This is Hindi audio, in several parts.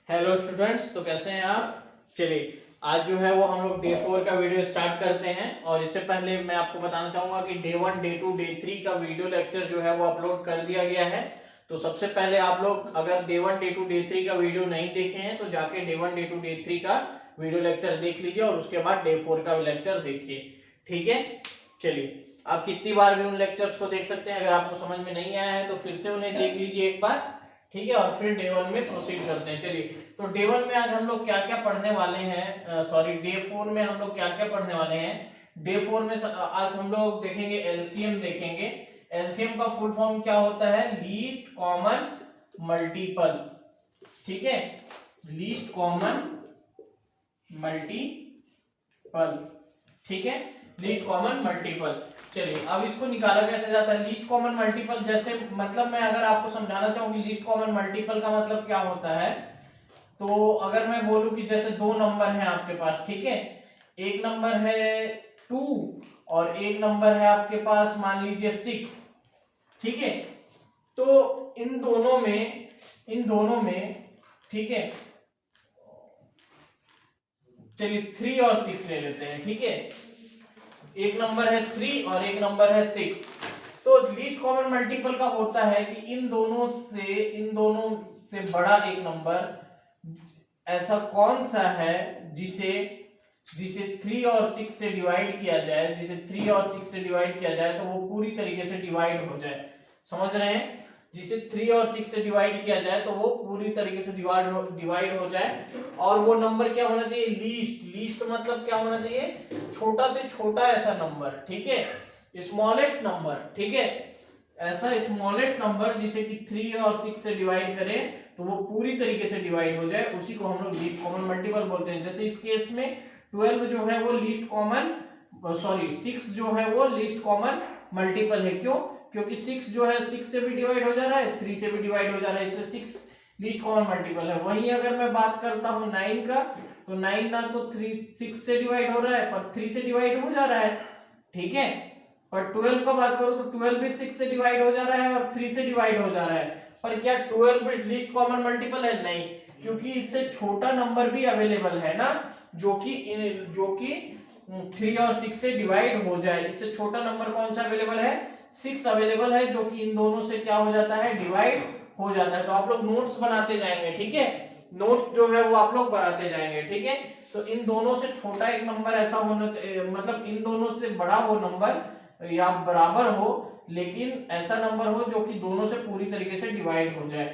हेलो स्टूडेंट्स, तो कैसे हैं आप। चलिए आज जो है वो हम लोग डे 4 का वीडियो स्टार्ट करते हैं। और इससे पहले मैं आपको बताना चाहूंगा कि डे 1, डे 2, डे 3 का वीडियो लेक्चर जो है वो अपलोड कर दिया गया है। तो सबसे पहले आप लोग अगर डे 1, डे 2, डे 3 का वीडियो नहीं देखे हैं तो जाके डे 1, डे 2, डे 3 का वीडियो लेक्चर देख लीजिए और उसके बाद डे 4 का लेक्चर देखिए। ठीक है, चलिए आप कितनी बार भी उन लेक्चर्स को देख सकते हैं। अगर आपको समझ में नहीं आया है तो फिर से उन्हें देख लीजिए एक बार। ठीक है, और फिर डे 1 में प्रोसीड करते हैं। चलिए, तो डे 1 में आज हम लोग क्या क्या पढ़ने वाले हैं, सॉरी डे 4 में हम लोग क्या क्या पढ़ने वाले हैं। डे 4 में आज हम लोग देखेंगे एलसीएम देखेंगे। एलसीएम का फुल फॉर्म क्या होता है? Least common multiple. ठीक है, लीस्ट कॉमन मल्टीपल। ठीक है, लीस्ट कॉमन मल्टीपल। चलिए अब इसको निकाला कैसे जाता है लीस्ट कॉमन मल्टीपल। जैसे मतलब मैं अगर आपको समझाना चाहूँ कि लीस्ट कॉमन मल्टीपल का मतलब क्या होता है, तो अगर मैं बोलूं कि जैसे दो नंबर हैं आपके पास, ठीक है, एक नंबर है 2 और एक नंबर है आपके पास मान लीजिए 6। ठीक है, तो इन दोनों में ठीक है, चलिए 3 और 6 ले लेते हैं। ठीक है, एक नंबर है 3 और एक नंबर है 6। तो लीस्ट कॉमन मल्टीपल का होता है कि इन दोनों से बड़ा एक नंबर ऐसा कौन सा है जिसे जिसे 3 और 6 से डिवाइड किया जाए, जिसे 3 और 6 से डिवाइड किया जाए तो वो पूरी तरीके से डिवाइड हो जाए। समझ रहे हैं? जिसे 3 और 6 से डिवाइड किया जाए तो वो पूरी तरीके से डिवाइड हो जाए। और वो नंबर क्या होना चाहिए? लीस्ट मतलब क्या होना चाहिए? छोटा से छोटा ऐसा नंबर। ठीक है, स्मॉलेस्ट नंबर। ठीक है, ऐसा स्मॉलेस्ट नंबर जिसे कि 3 और 6 से डिवाइड करें तो वो पूरी तरीके से डिवाइड हो जाए, उसी को हम लोग लीस्ट कॉमन मल्टीपल बोलते हैं। जैसे इस केस में 12 जो है वो लीस्ट कॉमन, सॉरी 6 जो है वो लीस्ट कॉमन मल्टीपल है। क्यों? क्योंकि 6 जो है 6 से भी डिवाइड हो जा रहा है, 3 से भी डिवाइड हो जा रहा है, इसलिए 6 लीस्ट कॉमन मल्टीपल है। वहीं अगर मैं बात करता हूं 9 का, तो 9 ना तो 6 से डिवाइड हो रहा है पर 3 से डिवाइड हो जा रहा है। ठीक है, पर 12 का बात करो तो 12 भी 6 से डिवाइड हो जा रहा है और 3 से डिवाइड हो जा रहा है। पर क्या 12 लिस्ट कॉमन मल्टीपल है? नहीं, क्योंकि इससे छोटा नंबर भी अवेलेबल है ना, जो कि 3 और 6 से डिवाइड हो जाए। इससे छोटा नंबर कौन सा अवेलेबल है? 6 अवेलेबल है, जो कि इन दोनों से क्या हो जाता है? डिवाइड हो जाता है। तो आप लोग नोट्स बनाते जाएंगे। ठीक है, नोट्स जो है वो आप लोग बनाते जाएंगे। ठीक है, तो इन दोनों से छोटा एक नंबर ऐसा होना चाहिए, मतलब इन दोनों से बड़ा वो नंबर या बराबर हो, लेकिन ऐसा नंबर हो जो कि दोनों से पूरी तरीके से डिवाइड हो जाए।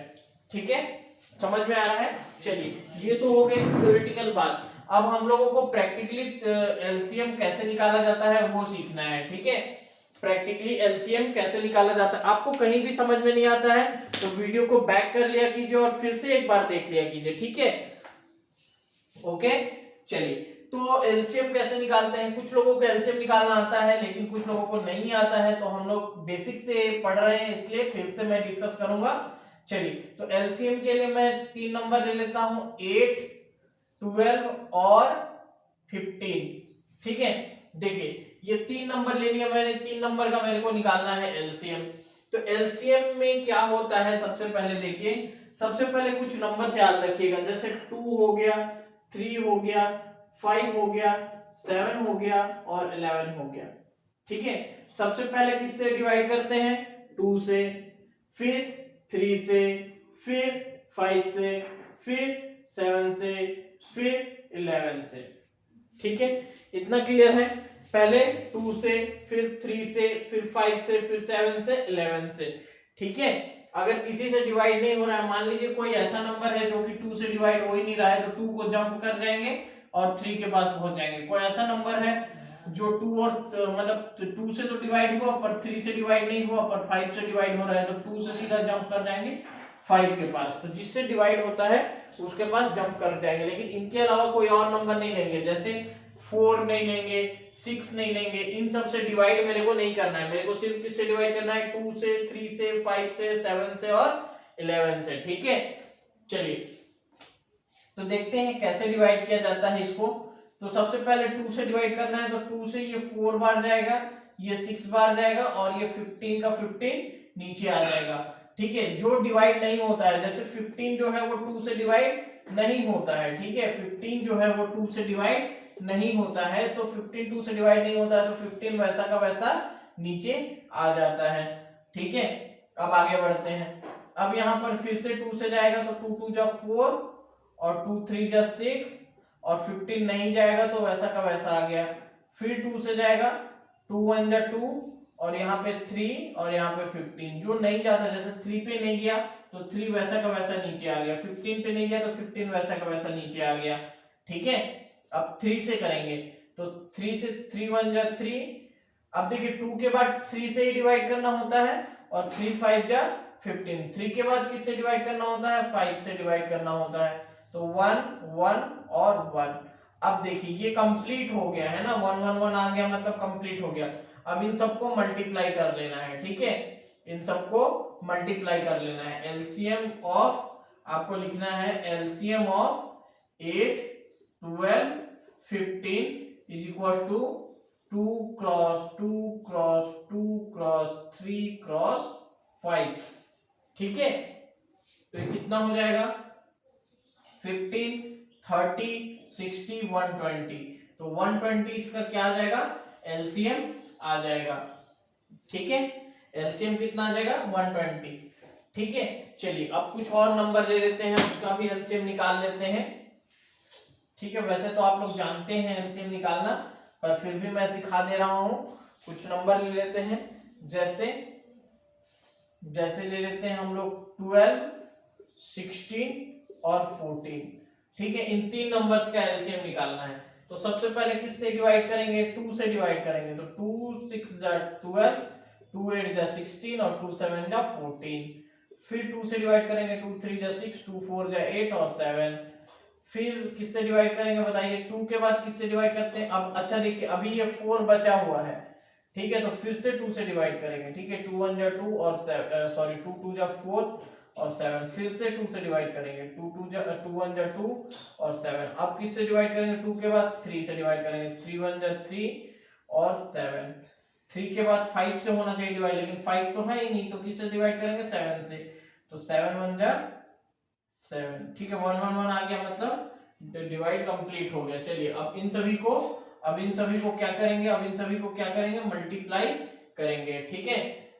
ठीक है, समझ में आ रहा है? चलिए, ये तो हो गई थ्योरेटिकल बात। अब हम लोगों को प्रैक्टिकली एलसीएम कैसे निकाला जाता है वो सीखना है। ठीक है, प्रैक्टिकली एलसीएम कैसे निकाला जाता है। आपको कहीं भी समझ में नहीं आता है तो वीडियो को बैक कर लिया कीजिए और फिर से एक बार देख लिया कीजिए। ठीक है, ओके। चलिए, तो एलसीएम कैसे निकालते हैं? कुछ लोगों को एलसीएम निकालना आता है लेकिन कुछ लोगों को नहीं आता है, तो हम लोग बेसिक से पढ़ रहे हैं इसलिए फिर से मैं डिस्कस करूंगा। चलिए, तो एलसीएम के लिए मैं 3 नंबर ले लेता हूं, 8, 12 और 15। ठीक है, देखिए ये 3 नंबर ले लिया मैंने, 3 नंबर का मेरे को निकालना है एलसीएम। तो एलसीएम में क्या होता है? सबसे पहले देखिए, सबसे पहले कुछ नंबर याद रखिएगा, जैसे 2 हो गया, 3 हो गया, 5 हो गया, 7 हो गया और 11 हो गया। ठीक है, सबसे पहले किससे डिवाइड करते हैं? 2 से, फिर 3 से, फिर 5 से, फिर 7 से, फिर 11 से। ठीक है, इतना क्लियर है? पहले 2 से, फिर 3 से, फिर 5 से, फिर 7 से, 11 से। ठीक है, अगर किसी से डिवाइड नहीं हो रहा है, मान लीजिए कोई ऐसा नंबर है जो कि 2 से डिवाइड हो ही नहीं रहा है, तो 2 को जंप कर जाएंगे और 3 के पास पहुंच जाएंगे। कोई ऐसा नंबर है जो 2 और मतलब 2 से तो डिवाइड हुआ पर 3 से डिवाइड नहीं हुआ, पर 5 से डिवाइड हो रहा है, तो 2 से सीधा जंप कर जाएंगे 5 के पास। तो जिससे डिवाइड होता है उसके पास जंप कर जाएंगे, लेकिन इनके अलावा कोई और नंबर नहीं लेंगे। जैसे 4 नहीं लेंगे, 6 नहीं लेंगे, इन सब से डिवाइड मेरे को नहीं करना है। मेरे को सिर्फ किससे डिवाइड करना है? 2 से, 3 से, 5 से, 7 से और 11 से। ठीक है, चलिए तो देखते हैं कैसे डिवाइड किया जाता है इसको। तो सबसे पहले 2 से डिवाइड करना है, तो 2 से ये 4 बार जाएगा, ये 6 बार जाएगा और ये 15 का 15 नीचे आ जाएगा। ठीक है, जो डिवाइड नहीं होता है, जैसे 15 जो है वो 2 से डिवाइड नहीं होता है, ठीक है। 15 जो है वो 2 से डिवाइड नहीं होता है, तो 15 2 से डिवाइड नहीं होता है, तो 15 वैसा का वैसा नीचे आ जाता है, ठीक है। अब आगे बढ़ते हैं। अब यहाँ पर फिर से 2 से जाएगा तो 2 2 जा 4 और 2 3 जा 6 और 15 नहीं जाएगा तो वैसा का वैसा आ गया। फिर 2 से जाएगा, 2 1 जा 2 और यहाँ पे 3 और यहाँ पे 15 जो नहीं जाता, जैसे 3 पे नहीं गया तो 3 वैसा का वैसा नीचे आ गया, 15 पे नहीं गया तो 15 वैसा का वैसा नीचे आ गया, ठीक है। अब 3 से करेंगे तो 3 से 3 1 जा 3। अब देखिए 2 के बाद 3 से ही डिवाइड करना होता है और 3 5 जा 15। 3 के बाद किससे डिवाइड करना होता है, 5 से डिवाइड करना होता है, तो 1 1 और 1। अब देखिए ये कंप्लीट हो गया है ना, 1 1 1 आ गया मतलब कंप्लीट हो गया। अब इन सबको मल्टीप्लाई कर लेना है, ठीक है, इन सबको मल्टीप्लाई कर लेना है। एलसीएम ऑफ आपको लिखना है LCM of 8 12 15 is equal to 2 cross 2 cross 2 cross 3 cross 5, ठीक है। तो ये कितना हो जाएगा, 15 30 60 120, तो 120 इसका क्या आ जाएगा, एलसीएम आ जाएगा, ठीक है। एलसीएम कितना आ जाएगा, 120, ठीक है। चलिए अब कुछ और नंबर ले लेते हैं, उसका भी एलसीएम निकाल लेते हैं, ठीक है। वैसे तो आप लोग जानते हैं एलसीएम निकालना, पर फिर भी मैं सिखा दे रहा हूं। कुछ नंबर ले लेते हैं, जैसे ले लेते हैं हम लोग 12 16 और 14, ठीक है। इन तीन नंबर्स का एलसीएम निकालना है, तो सबसे पहले किससे डिवाइड करेंगे, 2 से डिवाइड करेंगे, तो 2 6 जा 12 2 8 जा 16 और 2 7 जा 14। फिर 2 से डिवाइड करेंगे, 2 3 जा 6 2 4 जा 8 और 7। फिर किससे डिवाइड करेंगे बताइए, 2 के बाद किससे डिवाइड करते हैं, अब अच्छा देखिए अभी ये 4 बचा हुआ है, ठीक है, तो फिर से 2 से डिवाइड करेंगे, ठीक है। 2 1 जा 2 और 2 2 जा 4 और 7। फिर से 2 से डिवाइड करेंगे, 2 2 जा 2 1 जा 2 और 7। अब किससे डिवाइड करेंगे, 2 के बाद 3 से डिवाइड करेंगे, 3 1 जा 3 और 7। 3 के बाद 5 से होना चाहिए डिवाइड, लेकिन 5 तो है ही नहीं, तो किससे डिवाइड करेंगे, 7 से, तो 7 1 जा 7, ठीक है। 1 1 1 आ गया, मतलब डिवाइड कंप्लीट हो गया। चलिए अब इन सभी को क्या करेंगे, अब इन सभी को क्या करेंगे, मल्टीप्लाई करेंगे, ठीक है।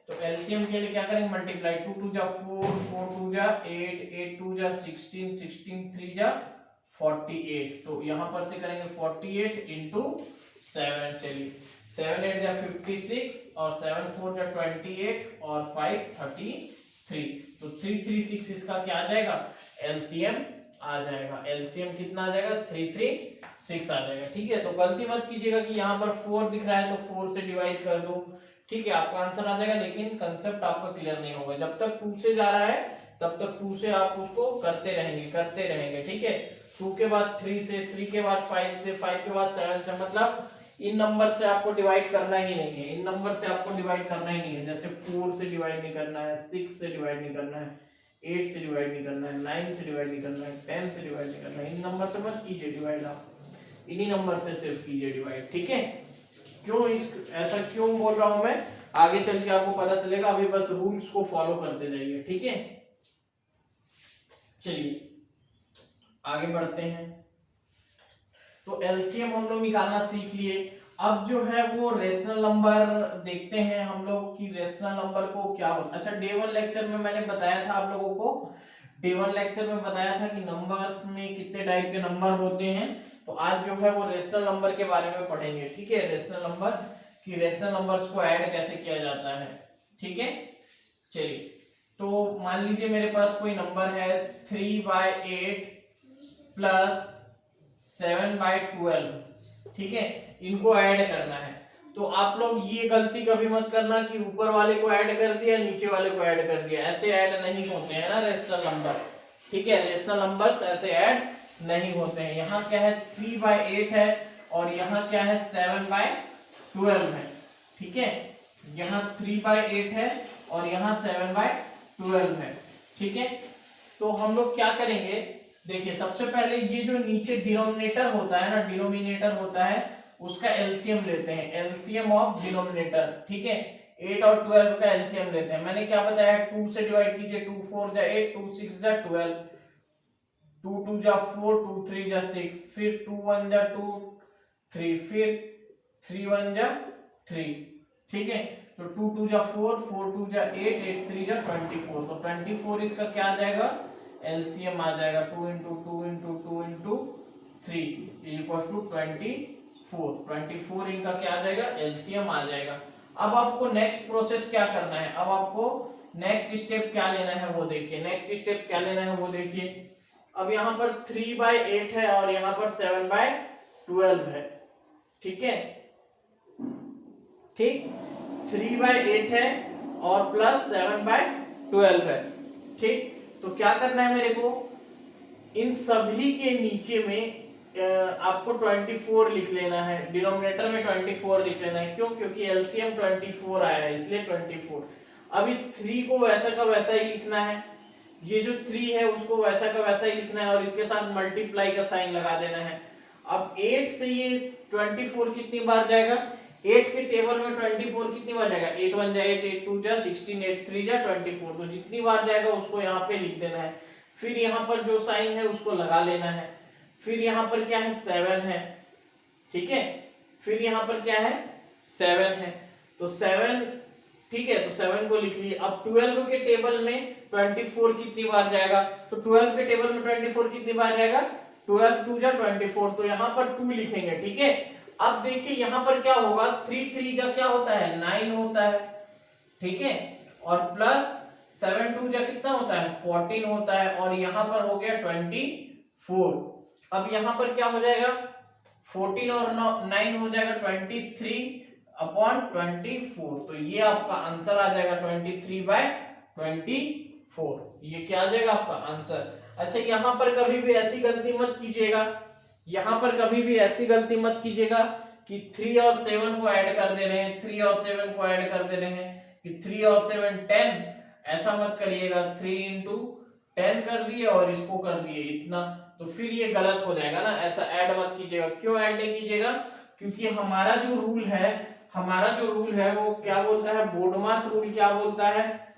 तो एलसीएम के लिए क्या करेंगे, मल्टीप्लाई, 2 2 जा 4 4 2 जा 8 8 2 जा 16 16 3 जा 48, तो यहां पर से करेंगे 48 इंटू 7। चलिए 7 8 जा 56 और 7 4 जा 28 और 5 33, तो 336 इसका क्या आ जाएगा, एलसीएम आ जाएगा। एलसीएम कितना आ जाएगा, 336 आ जाएगा, ठीक है। तो गलती मत कीजिएगा कि यहाँ पर 4 दिख रहा है तो 4 से डिवाइड कर दूं, ठीक है, आपका आंसर आ जाएगा, लेकिन कंसेप्ट आपका क्लियर नहीं होगा। जब तक 2 से जा रहा है तब तक 2 से आप उसको करते रहेंगे, ठीक है। 2 के बाद 3 से, 3 के बाद 5 से, 5 के बाद 7 से, मतलब इन नंबर से आपको डिवाइड करना ही नहीं है, इन नंबर से आपको डिवाइड करना ही नहीं है। जैसे 4 से डिवाइड नहीं करना है, 6 से डिवाइड नहीं करना है, 8 से डिवाइड नहीं करना है, 9 से डिवाइड नहीं करना है, 10 से डिवाइड नहीं करना है। इन नंबर से मत कीजिए डिवाइड, आप इन्हीं नंबर से सिर्फ कीजिए डिवाइड, ठीक है। क्यों ऐसा क्यों बोल रहा हूं मैं, आगे चल के आपको पता चलेगा, अभी बस रूल्स को फॉलो करते जाइए, ठीक है। चलिए आगे बढ़ते हैं। तो एलसीएम हम लोग निकालना सीख लिए। अब जो है वो रेशनल नंबर देखते हैं हम लोग कि रेशनल नंबर को क्या होता है। अच्छा, डे 1 लेक्चर में मैंने बताया था आप लोगों को, डे 1 लेक्चर में बताया था कि नंबर्स में कितने टाइप के नंबर होते हैं। तो आज जो है वो रेशनल नंबर के बारे में पढ़ेंगे, ठीक है। रेशनल नंबर कि रेशनल नंबर्स को ऐड कैसे किया जाता है, ठीक है। चलिए तो मान लीजिए मेरे पास कोई नंबर है 3/8 प्लस 7/12, ठीक है, इनको ऐड करना है। तो आप लोग ये गलती कभी मत करना कि ऊपर वाले को ऐड कर दिया नीचे वाले को ऐड कर दिया, ऐसे ऐड नहीं होते हैं ना रेशनल नंबर, ठीक है। रेशनल नंबर्स ऐसे ऐड नहीं होते हैं। यहाँ क्या है, 3/8 है और यहाँ क्या है, 7/12 है, ठीक है। यहाँ 3/8 है और यहाँ 7/12 है, ठीक है। तो हम लोग क्या करेंगे, देखिए सबसे पहले ये जो नीचे डिनोमिनेटर होता है ना, डिनोमिनेटर होता है, उसका एलसीएम लेते हैं, एलसीएम ऑफ डिनोमिनेटर, ठीक है। 8 और 12 का एलसीएम लेते हैं। मैंने क्या बताया, 2 से डिवाइड कीजिए, 2 4 जा 8 2 6 जा 12, 2 2 जा 4, 2 3 जा 6, फिर 2 1 जा 2 3, फिर 3 1 जा 3, ठीक है। तो 2 2 जा 4, 4 2 जा 8, 8 3 जा 24, तो 24 इसका क्या आ जाएगा, एलसीएम आ जाएगा 2 into 2 into 2 into 3 equal to 24 इनका क्या आ जाएगा, एलसीएम आ जाएगा। अब आपको नेक्स्ट प्रोसेस क्या करना है, अब आपको नेक्स्ट स्टेप क्या लेना है वो देखिए, नेक्स्ट स्टेप क्या लेना है वो देखिए। अब यहाँ पर 3/8 है और यहाँ पर 7/12 है, ठीक है, ठीक, 3/8 है और प्लस 7/12 है, ठीक। तो क्या करना है मेरे को, इन सभी के नीचे में आपको 24 लिख लेना है, डिनोमिनेटर में 24 लिख लेना है, क्यों, क्योंकि एलसीएम 24 आया है इसलिए 24। अब इस 3 को वैसा का वैसा ही लिखना है, ये जो 3 है उसको वैसा का वैसा ही लिखना है और इसके साथ मल्टीप्लाई का साइन लगा देना है। अब 8 से ये 24 कितनी बार जाएगा, 8 के टेबल में 24 कितनी बार जाएगा, 8 1 जा 8, 8 2 जा 16, 8 3 जा 24, तो जितनी बार जाएगा उसको यहाँ पे लिख देना है। फिर यहाँ पर जो साइन है उसको लगा लेना है, फिर यहाँ पर क्या है 7 है, ठीक है, फिर यहाँ पर क्या है 7 है, तो 7, ठीक है, तो 7 को लिख लिए। अब 12 के टेबल में 24 कितनी बार जाएगा, तो 12 के टेबल में 24 कितनी बार जाएगा, 12 2 जा 24, तो यहाँ पर 2 लिखेंगे, ठीक है। अब देखिए यहाँ पर क्या होगा, 3 3 का क्या होता है 9 होता है, ठीक है, और प्लस 7 2 जा कितना होता है 14 होता है, और यहाँ पर हो गया 24। अब यहाँ पर क्या हो जाएगा 14 और 9 हो जाएगा 23/24, तो ये आपका आंसर आ जाएगा 23/24, ये क्या आ जाएगा आपका आंसर। अच्छा, यहाँ पर कभी भी ऐसी गलती मत कीजिएगा, यहाँ पर कभी भी ऐसी गलती मत कीजिएगा कि 3 और 7 को ऐड कर दे रहे हैं, 3 और 7 को ऐड कर दे रहे हैं कि 3 और 7 10, ऐसा मत करिएगा, 3 इंटू 10 कर दिए और इसको कर दिए इतना, तो फिर ये गलत हो जाएगा ना, ऐसा ऐड मत कीजिएगा। क्यों ऐड नहीं कीजिएगा, क्योंकि हमारा जो रूल है वो क्या बोलता है, बोडमास रूल क्या बोलता है,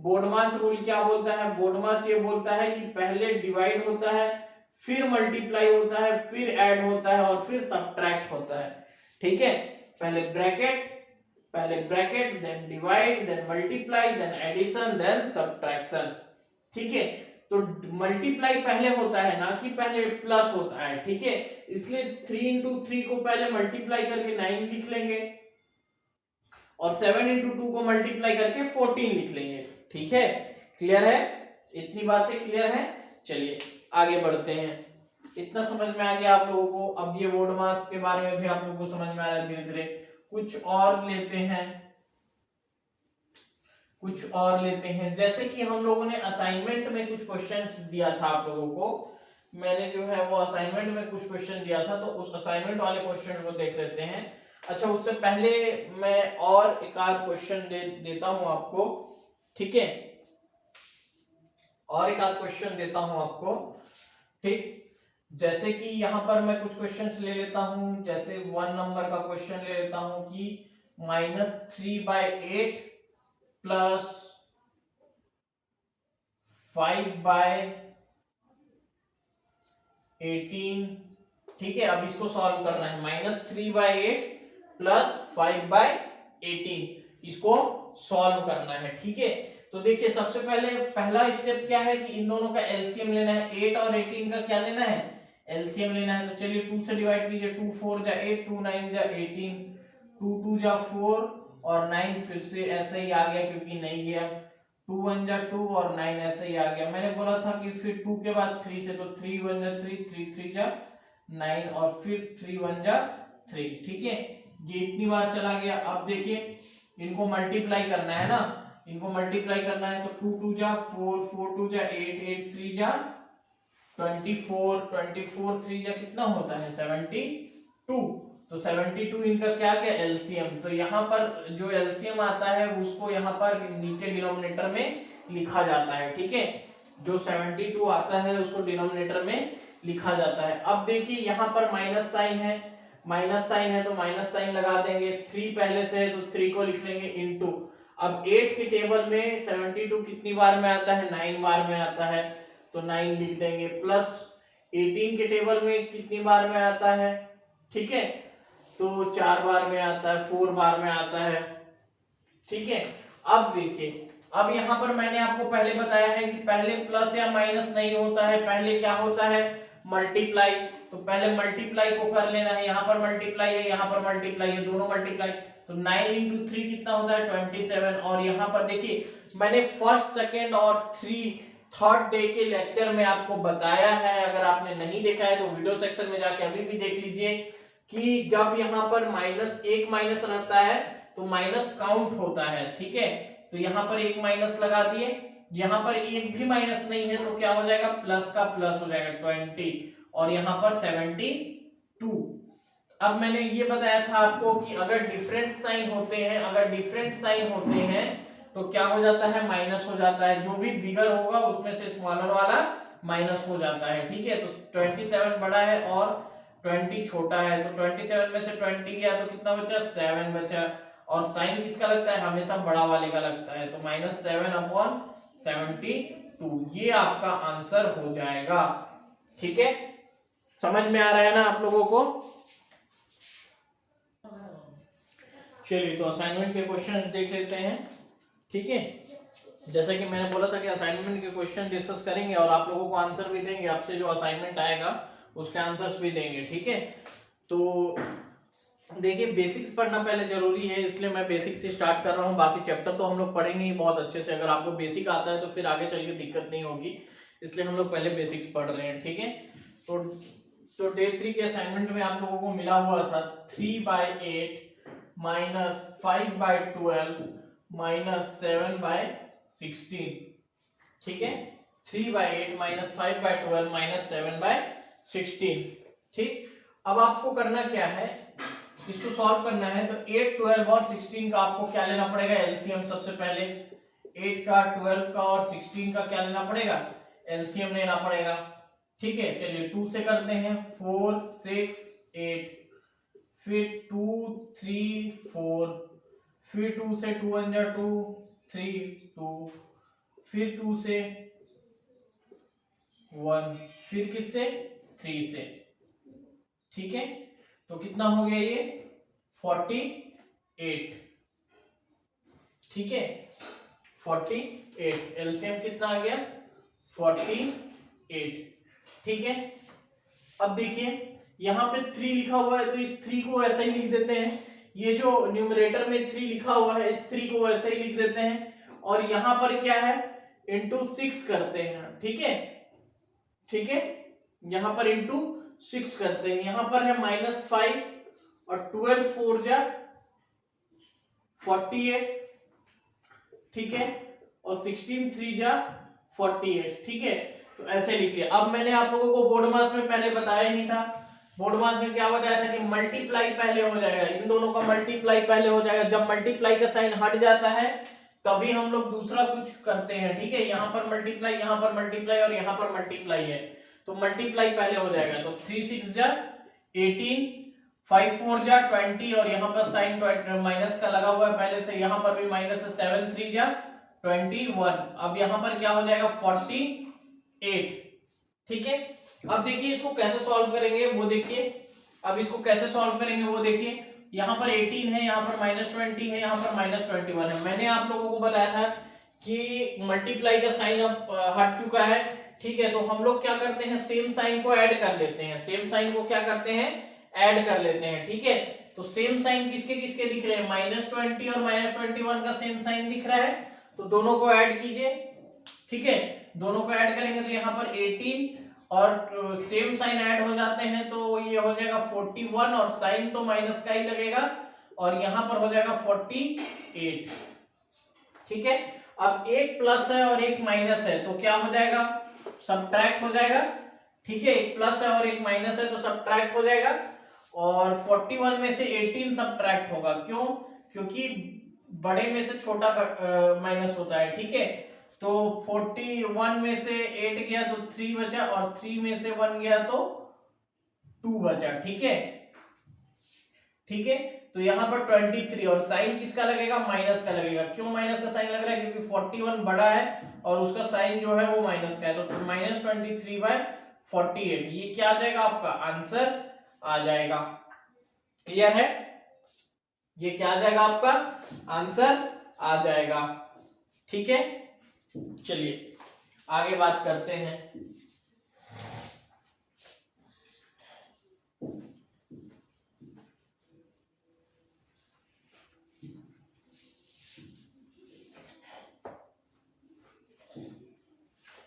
बोडमास रूल क्या बोलता है, बोडमास ये बोलता है कि पहले डिवाइड होता है, फिर मल्टीप्लाई होता है, फिर ऐड होता है और फिर सब्ट्रैक्ट होता है, ठीक है। पहले bracket then divide then multiply then addition then subtraction, ठीक है। तो मल्टीप्लाई पहले होता है ना कि पहले प्लस होता है, ठीक है, इसलिए 3 इंटू 3 को पहले मल्टीप्लाई करके 9 लिख लेंगे और 7 इंटू 2 को मल्टीप्लाई करके 14 लिख लेंगे, ठीक है। क्लियर है, इतनी बातें क्लियर है। चलिए आगे बढ़ते हैं, इतना समझ में आ गया आप लोगों को। अब ये वर्ड मास के बारे में भी आप लोगों को समझ में आ रहा है धीरे धीरे। कुछ और लेते हैं, जैसे कि हम लोगों ने असाइनमेंट में कुछ क्वेश्चन दिया था आप लोगों को, मैंने जो है वो असाइनमेंट में कुछ क्वेश्चन दिया था, तो उस असाइनमेंट वाले क्वेश्चन को देख लेते हैं। अच्छा, उससे पहले मैं और एक आध क्वेश्चन देता हूं आपको, ठीक है, और एक आध क्वेश्चन देता हूं आपको, ठीक। जैसे कि यहाँ पर मैं कुछ क्वेश्चंस ले लेता हूं, जैसे 1 नंबर का क्वेश्चन ले लेता हूं कि -3/8 प्लस 5/18, ठीक है। अब इसको सॉल्व करना है, -3/8 प्लस 5/18, इसको सॉल्व करना है, ठीक है। तो देखिए सबसे पहले पहला स्टेप क्या है कि इन दोनों का एलसीएम लेना है, 8 और 18 का क्या लेना है, एलसीएम लेना है। तो चलिए 2 से डिवाइड कीजिए, 2 4 जा 8, 2 9 जा 18, 2 2 जा 4 और 9 फिर से ऐसे ही आ गया क्योंकि नहीं गया, 2 1 जा 2 और 9 ऐसे ही आ गया। मैंने बोला था कि फिर 2 के बाद 3 से, तो 3 1 जा 3, 3 3 जा 9 और फिर 3 1 जा 3, ठीक है, ये इतनी बार चला गया। अब देखिए इनको मल्टीप्लाई करना है ना, इनको मल्टीप्लाई करना है, तो 2 2 जा 4, 4 2 जा 8, 8 3 जा 24, 24 3 जा कितना होता है 72, तो 72 इनका क्या गया एलसीएम। तो यहाँ पर जो एलसीएम आता है उसको यहाँ पर नीचे डिनोमिनेटर में लिखा जाता है, ठीक है, जो 72 आता है उसको डिनोमिनेटर में लिखा जाता है। अब देखिए यहाँ पर माइनस साइन है, तो माइनस साइन लगा देंगे, 3 पहले से है तो 3 को लिख लेंगे इनटू। अब 8 के टेबल में 72 कितनी बार में आता है 9 बार में आता है, तो 9 लिख देंगे, प्लस 18 के टेबल में कितनी बार में आता है, ठीक है, तो 4 बार में आता है, 4 बार में आता है, ठीक है। अब देखिए, अब यहाँ पर मैंने आपको पहले बताया है कि पहले प्लस या माइनस नहीं होता है, पहले क्या होता है, मल्टीप्लाई। तो पहले मल्टीप्लाई को कर लेना है, यहाँ पर मल्टीप्लाई है, यहाँ पर मल्टीप्लाई है, दोनों मल्टीप्लाई। तो 9 इंटू 3 कितना होता है, 27। और यहाँ पर देखिए, मैंने फर्स्ट, सेकेंड और थर्ड डे के लेक्चर में आपको बताया है, अगर आपने नहीं देखा है तो वीडियो सेक्शन में जाके अभी भी देख लीजिए कि जब यहाँ पर एक माइनस रहता है तो माइनस काउंट होता है, ठीक है। तो यहाँ पर एक माइनस लगा दिए, यहाँ पर एक भी माइनस नहीं है तो क्या हो जाएगा, प्लस का प्लस हो जाएगा 20, और यहाँ पर 72। अब मैंने ये बताया था आपको कि अगर डिफरेंट साइन होते हैं, तो क्या हो जाता है, माइनस हो जाता है, जो भी बिगर होगा उसमें से स्मॉलर वाला माइनस हो जाता है, ठीक है। तो 27 बड़ा है और 20 छोटा है, तो 27 में से 20 गया तो कितना बचा, 7 बचा। और साइन किसका लगता है, हमेशा बड़ा वाले का लगता है, तो -7/72, ये आपका आंसर हो जाएगा, ठीक है। समझ में आ रहा है ना आप लोगों को? चलिए, तो असाइनमेंट के क्वेश्चन देख लेते हैं, ठीक है। जैसा कि मैंने बोला था कि असाइनमेंट के क्वेश्चन डिस्कस करेंगे और आप लोगों को आंसर भी देंगे, आपसे जो असाइनमेंट आएगा उसके आंसर्स भी देंगे, ठीक है। तो देखिए, बेसिक्स पढ़ना पहले जरूरी है, इसलिए मैं बेसिक से स्टार्ट कर रहा हूँ। बाकी चैप्टर तो हम लोग पढ़ेंगे ही बहुत अच्छे से, अगर आपको बेसिक आता है तो फिर आगे चल के दिक्कत नहीं होगी, इसलिए हम लोग पहले बेसिक्स पढ़ रहे हैं, ठीक है। तो डे 3 के असाइनमेंट में आप लोगों को मिला हुआ था 3/8 -5/12 -7/16, ठीक है। 3/8 -5/12 -7/16, ठीक। अब आपको करना क्या है, इसको सॉल्व करना है। तो 8, 12 और 16 का आपको क्या लेना पड़ेगा, एलसीएम। सबसे पहले 8 का, 12 का और 16 का क्या लेना पड़ेगा, एलसीएम लेना पड़ेगा, ठीक है। चलिए 2 से करते हैं, 4 6 8, फिर 2 3 4, फिर 2 से 2 1 2 3 2, फिर 2 से 1, फिर किससे, 3 से, ठीक है। तो कितना हो गया ये, 48, ठीक है, 48। एलसीएम कितना आ गया, 48, ठीक है। अब देखिए, यहाँ पे 3 लिखा हुआ है तो इस 3 को ऐसे ही लिख देते हैं, ये जो न्यूमरेटर में 3 लिखा हुआ है इस 3 को ऐसे ही लिख देते हैं, और यहाँ पर क्या है, इंटू 6 करते हैं, ठीक है, ठीक है। यहाँ पर इंटू 6 करते हैं, यहाँ पर है -5 और 12 4 जा 48, ठीक है, और 16 3 जा 48, ठीक है। तो ऐसे लिख लिया। अब मैंने आप लोगों को बोर्ड मार्क्स में पहले बताया नहीं था, बोर्ड मार्क्स में क्या बताया था कि मल्टीप्लाई पहले हो जाएगा, इन दोनों का मल्टीप्लाई पहले हो जाएगा, जब मल्टीप्लाई का साइन हट जाता है तभी हम लोग दूसरा कुछ करते हैं, ठीक है। यहाँ पर मल्टीप्लाई, यहाँ पर मल्टीप्लाई और यहाँ पर मल्टीप्लाई है, तो मल्टीप्लाई पहले हो जाएगा। तो 3 6 जा 18, 5 4 जा 20, और यहाँ पर साइन माइनस का लगा हुआ है पहले से, यहाँ पर भी माइनस है, 7 3 जा 21। अब यहाँ पर क्या हो जाएगा, 48, ठीक है। अब देखिए इसको कैसे सॉल्व करेंगे वो देखिए, अब इसको कैसे सॉल्व करेंगे वो देखिए। यहाँ पर 18 है, यहाँ पर -20 है, यहाँ पर -21 है। मैंने आप लोगों को बताया था कि मल्टीप्लाई का साइन अब हट चुका है, ठीक है। तो हम लोग क्या करते हैं, सेम साइन को ऐड कर लेते हैं, सेम साइन को क्या करते हैं, ऐड कर लेते हैं, ठीक है। तो सेम साइन किसके किसके दिख रहे हैं, -20 और -21 का सेम साइन दिख रहा है, तो दोनों को ऐड कीजिए, ठीक है। दोनों को ऐड करेंगे तो यहाँ पर 18 और सेम साइन ऐड हो जाते हैं, तो ये हो जाएगा 41, और साइन तो माइनस का ही लगेगा, और यहाँ पर हो जाएगा 48, ठीक है। अब एक प्लस है और एक माइनस है तो क्या हो जाएगा, सब्ट्रैक्ट हो जाएगा, ठीक है। एक प्लस है और एक माइनस है तो सब्ट्रैक्ट हो जाएगा, और 41 में से 18 सब्ट्रैक्ट होगा, क्यों, क्योंकि बड़े में से छोटा माइनस होता है, ठीक है। तो 41 में से 8 गया तो 3 बचा, और 3 में से 1 गया तो 2 बचा, ठीक है, ठीक है। तो यहाँ पर 23, और साइन किसका लगेगा, माइनस का लगेगा, क्यों माइनस का साइन लग रहा है, क्योंकि 41 बड़ा है और उसका साइन जो है वो माइनस का है, तो -23/48 ये क्या आ जाएगा, आपका आंसर आ जाएगा। क्लियर है, ये क्या आ जाएगा, आपका आंसर आ जाएगा। ठीक है, चलिए आगे बात करते हैं।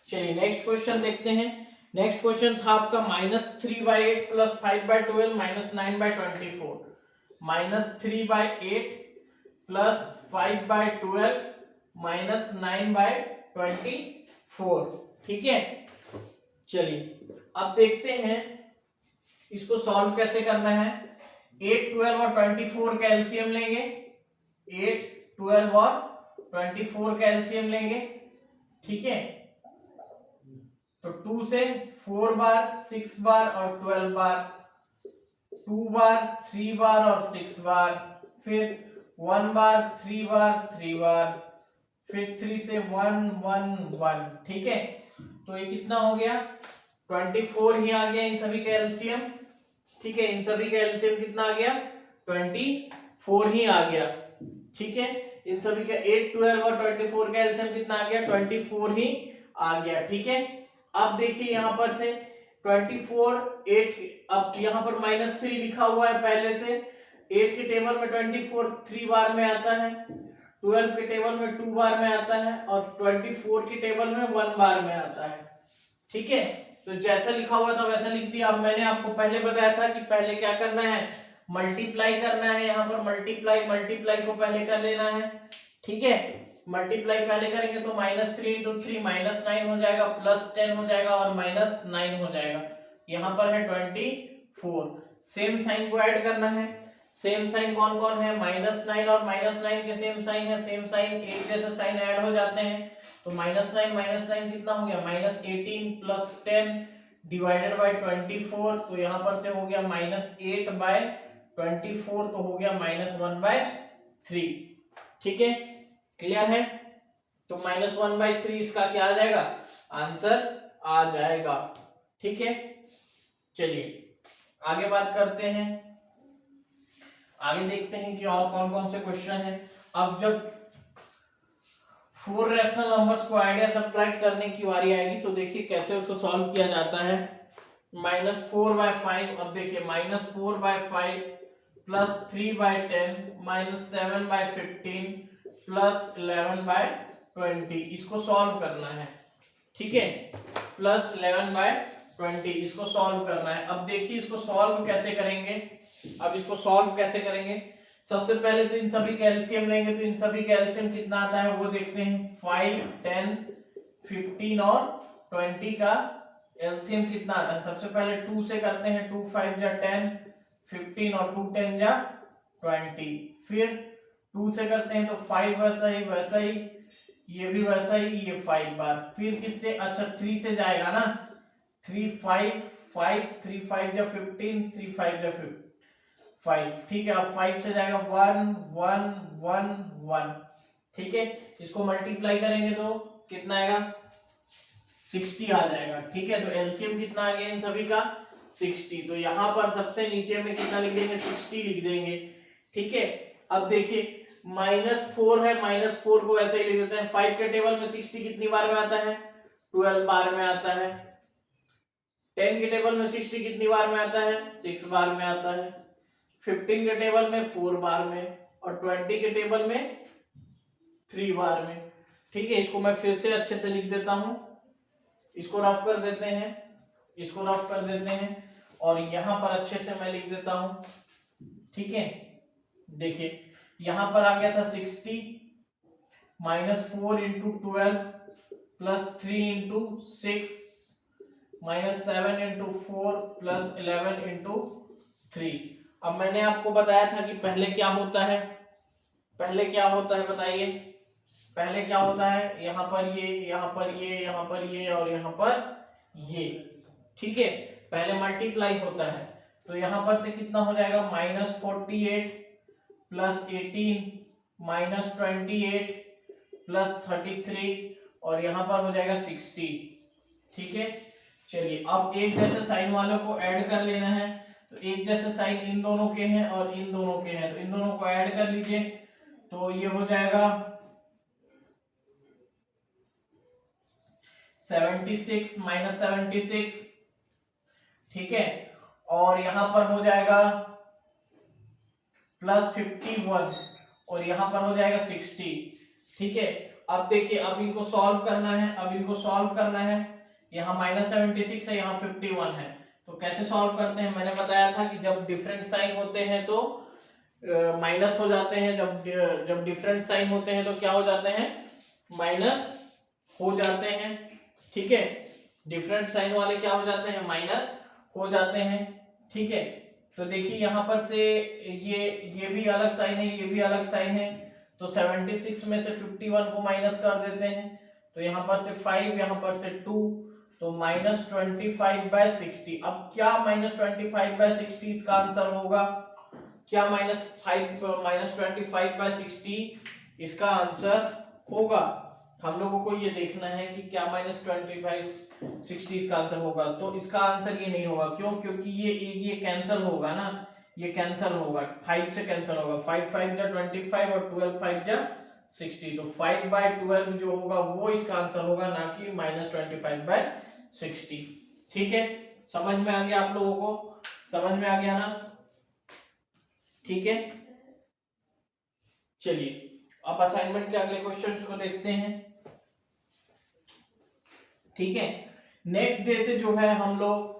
चलिए नेक्स्ट क्वेश्चन देखते हैं। नेक्स्ट क्वेश्चन था आपका -3/8 + 5/12 - 9/24। -3/8 + 5/12 - 9/24। ठीक है, चलिए अब देखते हैं इसको सॉल्व कैसे करना है। 8, 12 और 24 का एलसीएम लेंगे। 8, 12 और 24 का एलसीएम लेंगे। ठीक है, तो 2 से 4 बार, 6 बार और 12 बार, 2 बार, 3 बार और 6 बार, फिर 1 बार, 3 बार, 3 बार, फिर 3 से 1 1 1। ठीक है, तो ये कितना हो गया, 24 ही आ गया इन सभी का एलसीएम। ठीक है, इन सभी का एलसीएम कितना आ गया, 24 ही आ गया। ठीक है, इन सभी का 8, 12 और 24 का एलसीएम कितना आ गया, 24 ही आ गया। ठीक है, अब देखिए यहां पर से 24 8, अब यहां पर -3 लिखा हुआ है पहले से। 8 के टेबल में 24 3 बार में आता है, 12 के टेबल में 2 बार में आता है और 24 के टेबल में 1 बार में आता है। ठीक है, तो जैसा लिखा हुआ था वैसा लिख दिया। अब मैंने आपको पहले बताया था कि पहले क्या करना है, मल्टीप्लाई करना है। यहाँ पर मल्टीप्लाई को पहले कर लेना है। ठीक है, मल्टीप्लाई पहले करेंगे तो -3 × 3 -9 हो जाएगा, +10 हो जाएगा और -9 हो जाएगा। यहाँ पर है 24। सेम साइन को ऐड करना है। सेम साइन कौन कौन है, -9 और -9 के सेम साइन है। सेम साइन एक जैसे साइन ऐड हो जाते हैं, तो -9 कितना हो गया, -18 + 10 डिवाइडेड बाय 24। तो यहाँ पर से हो गया -8/24, तो हो गया -1/3। ठीक है, क्लियर है, तो -1/3 इसका क्या आ जाएगा, आंसर आ जाएगा। ठीक है, चलिए आगे बात करते हैं। आगे देखते हैं कि और कौन कौन से क्वेश्चन है। अब जब 4 रैशनल नंबर्स को ऐड या सब्ट्रैक्ट करने की बारी आएगी तो देखिए कैसे उसको सॉल्व किया जाता है। -4/5, अब देखिए -4/5 + 3/10 - 7/15 + 11/20, इसको सॉल्व करना है। ठीक है, +11/20 इसको सॉल्व करना है। अब देखिए इसको सॉल्व कैसे करेंगे। अब इसको सॉल्व कैसे करेंगे, सबसे पहले तो इन सभी का एलसीएम लेंगे। तो इन सभी का एलसीएम कितना आता है वो देखते हैं। 5, 10, 15 और 20 का एलसीएम कितना आता है। सबसे पहले 2 से करते हैं, 2 5 जा 10, 15 और 2 10 जा 20। फिर 2 से करते हैं तो 5 वैसा ही, ये भी वैसा ही, ये 5 बार। फिर किससे, अच्छा 3 से जाएगा ना, 3 5 5, 3 5 जा 15, 3 5 जा 5। ठीक है, अब 5 से जाएगा 1 1 1 1। ठीक है, इसको मल्टीप्लाई करेंगे तो कितना आएगा, 60 आ जाएगा। ठीक है, तो एलसीएम कितना आ गया इन सभी का, 60। तो यहाँ पर सबसे नीचे में कितना लिख देंगे, 60 लिख देंगे। ठीक है, अब देखिए -4 है, -4 को ऐसे ही लिख देते हैं। 5 के टेबल में 60 कितनी बार में आता है, 12 बार में आता है। 10 के टेबल में 60 कितनी बार में आता है, 6 बार में आता है। 15 के टेबल में 4 बार में और 20 के टेबल में 3 बार में। ठीक है, इसको मैं फिर से अच्छे से लिख देता हूं। इसको रफ कर देते हैं, इसको रफ कर देते हैं और यहां पर अच्छे से मैं लिख देता हूं। ठीक है, देखिए यहां पर आ गया था 60 -4 × 12 + 3 × 6 -7 × 4 + 11 × 3। अब मैंने आपको बताया था कि पहले क्या होता है, पहले क्या होता है बताइए, पहले क्या होता है, यहाँ पर ये, यहाँ पर ये, यहाँ पर ये और यहाँ पर ये। ठीक है, पहले मल्टीप्लाई होता है। तो यहाँ पर से कितना हो जाएगा, -48 + 18 -28 + 33 और यहाँ पर हो जाएगा 60। ठीक है, चलिए अब एक जैसे साइन वालों को ऐड कर लेना है। तो एक जैसे साइन इन दोनों के हैं और इन दोनों के हैं, तो इन दोनों को ऐड कर लीजिए। तो ये हो जाएगा 76 माइनस 76। ठीक है, और यहां पर हो जाएगा प्लस 51 और यहां पर हो जाएगा 60। ठीक है, अब देखिए अब इनको सॉल्व करना है, अब इनको सॉल्व करना है। यहाँ माइनस 76 है, यहाँ 51 है, तो कैसे सॉल्व करते हैं? मैंने बताया था कि जब डिफरेंट साइन होते हैं तो माइनस हो जाते हैं, जब डिफरेंट साइन होते हैं तो क्या हो जाते हैं? माइनस हो जाते हैं। ठीक है, डिफरेंट साइन वाले क्या हो जाते हैं? माइनस हो जाते हैं। ठीक है, तो देखिए यहाँ पर से ये भी अलग साइन है, ये भी अलग साइन है, तो 76 में से 51 को माइनस कर देते हैं, तो यहाँ पर से 5, यहाँ पर से 2, तो माइनस 25/60। अब क्या -25/60 इसका आंसर होगा? क्या -25/60 इसका आंसर होगा? हम लोगों को ये देखना है कि क्या -25/60 इसका आंसर होगा। तो इसका आंसर ये नहीं होगा, क्यों? क्योंकि ये कैंसिल होगा ना, ये कैंसिल होगा, 5 से कैंसिल होगा, 5 5 जा 25 और 12 5 जा 60, तो 5/12 जो होगा वो इसका आंसर होगा, ना कि -25/60। ठीक है, समझ में आ गया आप लोगों को? समझ में आ गया ना? ठीक है, चलिए अब असाइनमेंट के अगले क्वेश्चंस को देखते हैं। ठीक है, नेक्स्ट डे से जो है हम लोग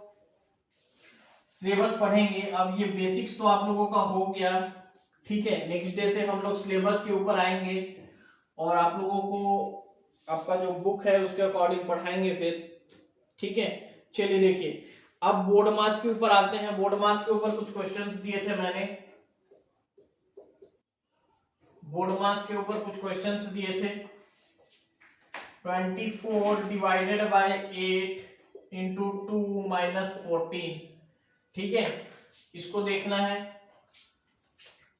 सिलेबस पढ़ेंगे। अब ये बेसिक्स तो आप लोगों का हो गया। ठीक है, नेक्स्ट डे से हम लोग सिलेबस के ऊपर आएंगे और आप लोगों को आपका जो बुक है उसके अकॉर्डिंग पढ़ाएंगे फिर। ठीक है, चलिए देखिए अब बोर्ड मास के ऊपर आते हैं। बोर्ड मास के ऊपर कुछ क्वेश्चंस दिए थे मैंने, बोर्ड मास के ऊपर कुछ क्वेश्चंस दिए थे। 24 डिवाइडेड बाय 8 इंटू 2 माइनस 14। ठीक है, इसको देखना है।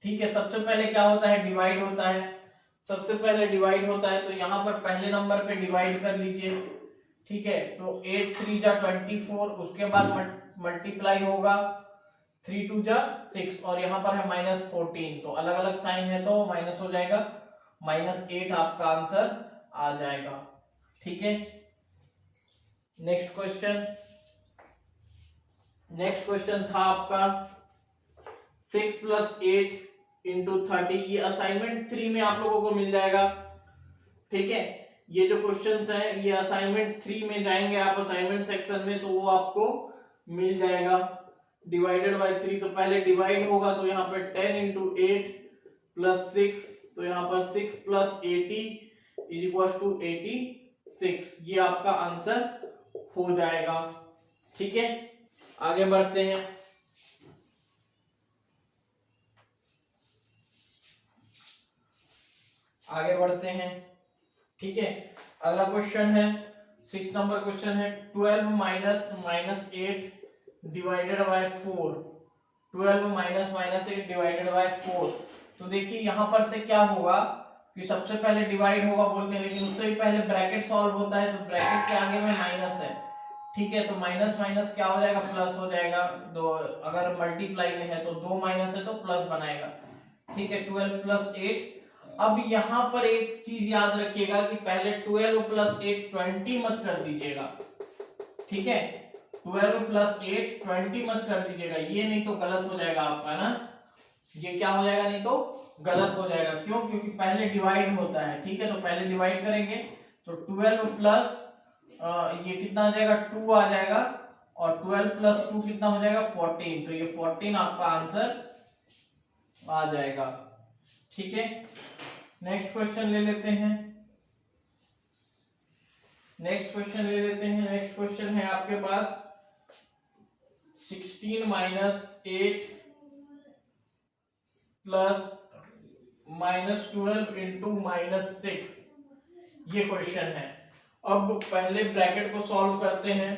ठीक है, सबसे पहले क्या होता है? डिवाइड होता है। सबसे पहले डिवाइड होता है, तो यहां पर पहले नंबर पे डिवाइड कर लीजिए। ठीक है, तो 8 3 जा 24, उसके बाद मल्टीप्लाई होगा 3 2 जा 6 और यहाँ पर है -14, तो अलग अलग साइन है तो माइनस हो जाएगा, -8 आपका आंसर आ जाएगा। ठीक है, नेक्स्ट क्वेश्चन। नेक्स्ट क्वेश्चन था आपका 6 + 8 × 30। ये असाइनमेंट 3 में आप लोगों को मिल जाएगा। ठीक है, ये जो क्वेश्चंस है ये असाइनमेंट 3 में जाएंगे आप असाइनमेंट सेक्शन में, तो वो आपको मिल जाएगा। डिवाइडेड बाय 3, तो पहले डिवाइड होगा, तो यहाँ पर 10 × 8 + 6, तो यहाँ पर 6 + 80 = 86। ये आपका आंसर हो जाएगा। ठीक है, आगे बढ़ते हैं। आगे बढ़ते हैं। ठीक है, अगला क्वेश्चन है 6 नंबर क्वेश्चन है 12 - -8 डिवाइडेड बाय 4। 12 - -8 divided by 4। तो देखिए यहां पर से क्या होगा कि सबसे पहले डिवाइड होगा बोलते हैं, लेकिन उससे भी पहले ब्रैकेट सॉल्व होता है, तो ब्रैकेट के आगे में माइनस है। ठीक है, तो माइनस माइनस क्या हो जाएगा? प्लस हो जाएगा। दो अगर मल्टीप्लाई में है तो 2 माइनस है तो प्लस बनाएगा। ठीक है, 12 + 8। अब यहां पर एक चीज याद रखिएगा कि पहले 12 + 8 20 मत कर दीजिएगा। ठीक है, 12 + 8 20 मत कर दीजिएगा, ये नहीं तो गलत हो जाएगा आपका ना। ये क्या हो जाएगा? नहीं तो गलत हो जाएगा। क्यों? क्योंकि पहले डिवाइड होता है। ठीक है, तो पहले डिवाइड करेंगे, तो 12 प्लस ये कितना आ जाएगा? 2 आ जाएगा, और 12 + 2 कितना हो जाएगा? 14। तो ये 14 आपका आंसर आ जाएगा। ठीक है, नेक्स्ट क्वेश्चन ले लेते हैं। नेक्स्ट क्वेश्चन ले लेते हैं। नेक्स्ट क्वेश्चन है आपके पास 16 - 8 प्लस -12 × -6। ये क्वेश्चन है। अब पहले ब्रैकेट को सॉल्व करते हैं,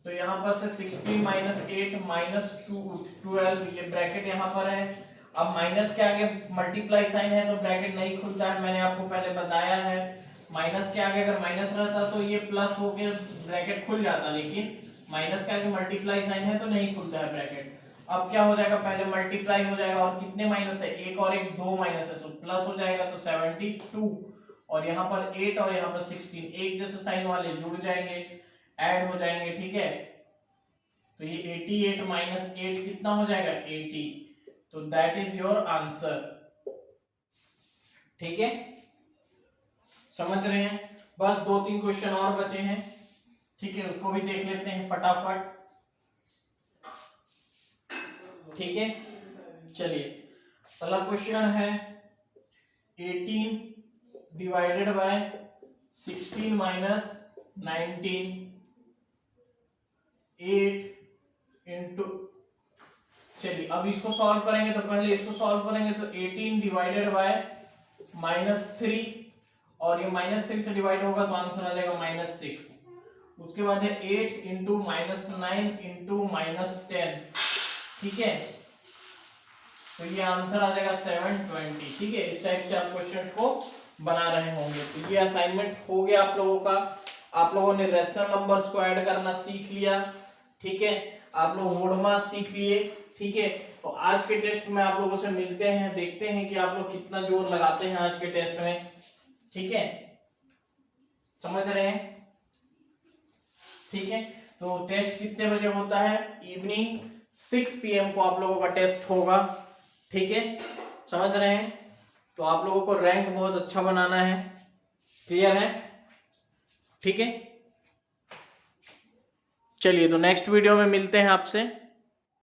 तो यहाँ पर से 16 - 8 -12, ये ब्रैकेट यहाँ पर है। अब माइनस के आगे मल्टीप्लाई साइन है तो ब्रैकेट नहीं खुलता है, मैंने आपको पहले बताया है। माइनस के आगे अगर माइनस रहता तो ये प्लस होके ब्रैकेट खुल जाता, लेकिन माइनस के आगे मल्टीप्लाई साइन है तो नहीं खुलता है ब्रैकेट। अब क्या हो जाएगा, पहले मल्टीप्लाई हो जाएगा और कितने माइनस है, एक और एक, दो माइनस है तो प्लस हो जाएगा, तो 72 और यहाँ पर 8 और यहाँ पर 16 एक जैसे साइन वाले जुड़ जाएंगे, ऐड हो जाएंगे, ठीक है। तो ये 88 माइनस 8 कितना हो जाएगा, 80। तो दैट इज योर आंसर, ठीक है, समझ रहे हैं। बस 2-3 क्वेश्चन और बचे हैं, ठीक है, उसको भी देख लेते हैं फटाफट, ठीक है। चलिए पहला क्वेश्चन है 18 डिवाइडेड बाय 16 माइनस 19, 8 इंटू, चलिए अब इसको सॉल्व करेंगे, तो पहले इसको सॉल्व करेंगे तो 18 डिवाइडेड बाय -3 और ये -3 से डिवाइड होगा तो आंसर आ जाएगा -6। उसके बाद है 8 इंटू -9 इंटू -10, ठीक है, तो ये आंसर आ जाएगा 720, ठीक है। इस टाइप से आप क्वेश्चंस को बना रहे होंगे। तो ये असाइनमेंट हो गया आप लोगों का, आप लोगों ने रेशनल नंबर्स को ऐड करना सीख लिया, ठीक है, आप लोग वुड मास सीख लिए, ठीक है। तो आज के टेस्ट में आप लोगों से मिलते हैं, देखते हैं कि आप लोग कितना जोर लगाते हैं आज के टेस्ट में, ठीक है, समझ रहे हैं, ठीक है। तो टेस्ट कितने बजे होता है, इवनिंग 6 PM को आप लोगों का टेस्ट होगा, ठीक है, समझ रहे हैं। तो आप लोगों को रैंक बहुत अच्छा बनाना है, क्लियर है, ठीक है। चलिए तो नेक्स्ट वीडियो में मिलते हैं आपसे।